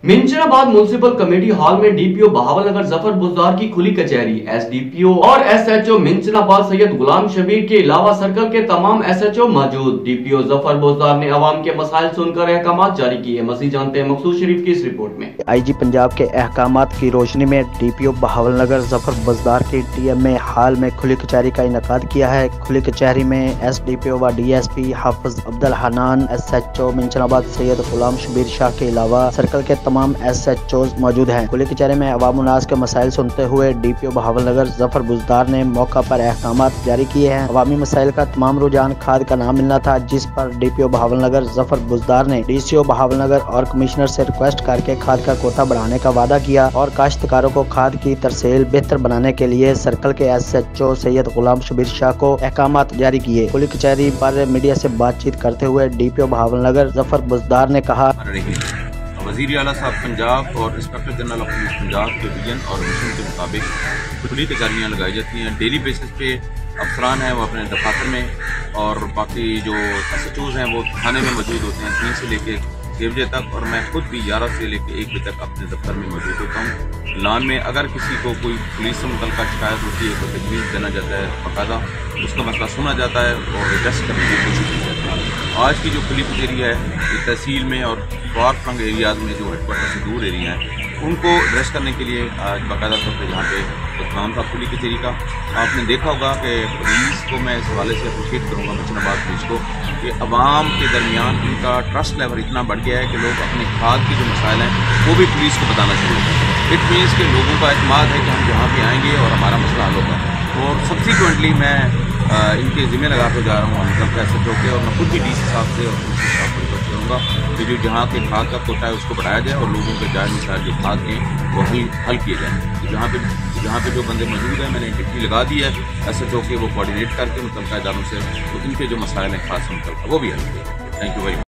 Minchinabad municipal committee hall में DPO Bahawalnagar Zafar Buzdar की खुली कचहरी। एसडीपीओ और एसएचओ मिंचनाबाद सैयद गुलाम शबीर के अलावा सर्कल के तमाम एसएचओ मौजूद। डीपीओ जफर बुजदार ने अवाम के मसाइल सुनकर अहकामात जारी किए। मज़ीद जानते हैं मकसूद शरीफ की इस रिपोर्ट में। आईजी पंजाब के अहकामात की रोशनी में डीपीओ बहावलनगर जफर बुजदार की टीएमए हाल में खुली कचहरी का इनेकाद किया है। खुली कचहरी में एसडीपीओ व डीएसपी हाफिज अब्दुल हनान, एसएचओ मिंचनाबाद सैयद गुलाम शबीर शाह के अलावा सर्कल के तमाम एसएचओ मौजूद हैं। खुली कचहरी में अवाम उन्नास के मसाइल सुनते हुए डीपीओ बहावलनगर जफर बुजदार ने मौका पर अहकामात जारी किए हैं। अवामी मसाइल का तमाम रुझान खाद का नाम मिलना था, जिस पर डीपीओ बहावलनगर जफर बुजदार ने डीसीओ बहावलनगर और कमिश्नर से रिक्वेस्ट करके खाद का कोटा बढ़ाने का वादा किया और काश्तकारों को खाद की तरसेल बेहतर बनाने के लिए सर्कल के एसएचओ सैयद गुलाम शबीर शाह को अहकामात जारी किए। खुली कचहरी पर मीडिया से बातचीत करते हुए डीपीओ बहावलनगर जफर बुजदार ने कहा, वज़ीर आला साहब पंजाब और inspector general of police Punjab के विजन और मिशन के मुताबिक खुली कचहरियाँ लगाई जाती हैं। डेली बेसिस पे अफसरान हैं वो अपने दफातर में और बाकी जो एसएचओज़ हैं वो थाने में मौजूद होते हैं 3 से लेके 6 बजे तक, और मैं खुद भी 11 से लेके 1 बजे तक अपने दफ्तर में मौजूद होता हूँ। लान में अगर किसी को कोई पुलिस से मुतल्लिक़ शिकायत होती है तो तजवीज़ देना जाता है, बाकायदा उसका मसला सुना जाता है और एड्रेस करने की कोशिश की जाती है। आज की जो खुली कचहरी है ये तहसील में और फार फ्लंग एरियाज़ में जो हेडक्वार्टर से दूर एरिया हैं उनको एड्रेस करने के लिए आज बाकायदा तौर पर यहाँ पे काम था खुली कचहरी का। आपने देखा होगा कि पुलिस को मैं इस हवाले से अप्रिशिएट करूँगा, मिंचनाबाद पुलिस को, कि अवाम के दरमियान इनका ट्रस्ट लेवल इतना बढ़ गया है कि लोग अपने खाद के जो मसाइल हैं वो भी पुलिस को बताना शुरू कर रहे हैं। इट मीन्स के लोगों का एतमाद है कि हम यहाँ पे आएंगे और हमारा मसला हल होगा। और सब्सिक्वेंटली मैं इनके ज़िम्मे लगा कर जा रहा हूँ मतलब कैसे होकर, और मैं खुद भी डीसी साहब से और कमिश्नर साहब को रिक्वेस्ट करूँगा कि जो जहाँ के खाद का कोटा है उसको बढ़ाया जाए और लोगों के जायज़ मसाइल जो खाद के वो हल किए जाएँ। तो जहाँ पे जो बंदे मौजूद हैं मैंने ड्यूटी लगा दी है एसएचओ के, वो कोऑर्डिनेट करके मुतल्लिक़ा इदारों से तो इनके जो मसाइल हैं खास मुतल्लिक़ा वो भी हल किए। Thank you very much.